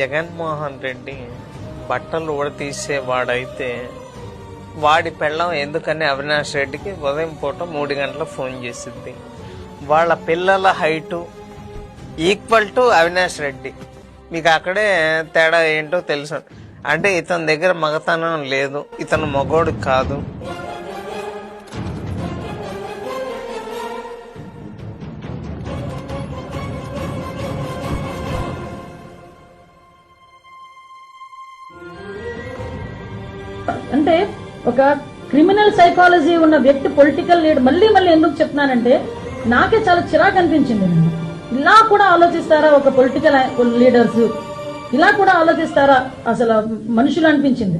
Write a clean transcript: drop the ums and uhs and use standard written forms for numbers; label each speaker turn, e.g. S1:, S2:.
S1: జగన్మోహన్ రెడ్డి బట్టలు ఉడతీసేవాడైతే వాడి పెళ్ళం ఎందుకని అవినాష్ రెడ్డికి ఉదయం పూట 3 గంటల ఫోన్ చేసింది. వాళ్ళ పిల్లల height equal to Avinash Reddy. మీకు అక్కడే తేడా ఏంటో తెలుసు. అంటే ఇతని దగ్గర మగతనం లేదు, ఇతను మగోడు కాదు.
S2: అంటే ఒక క్రిమినల్ సైకాలజీ ఉన్న వ్యక్తి పొలిటికల్ లీడర్ మళ్ళీ ఎందుకు చెప్తున్నానంటే నాకే చాలా చిరాకు అనిపించింది. ఇలా కూడా ఆలోచిస్తారా ఒక పొలిటికల్ లీడర్స్, ఇలా కూడా ఆలోచిస్తారా అసలు మనుషులు అనిపించింది.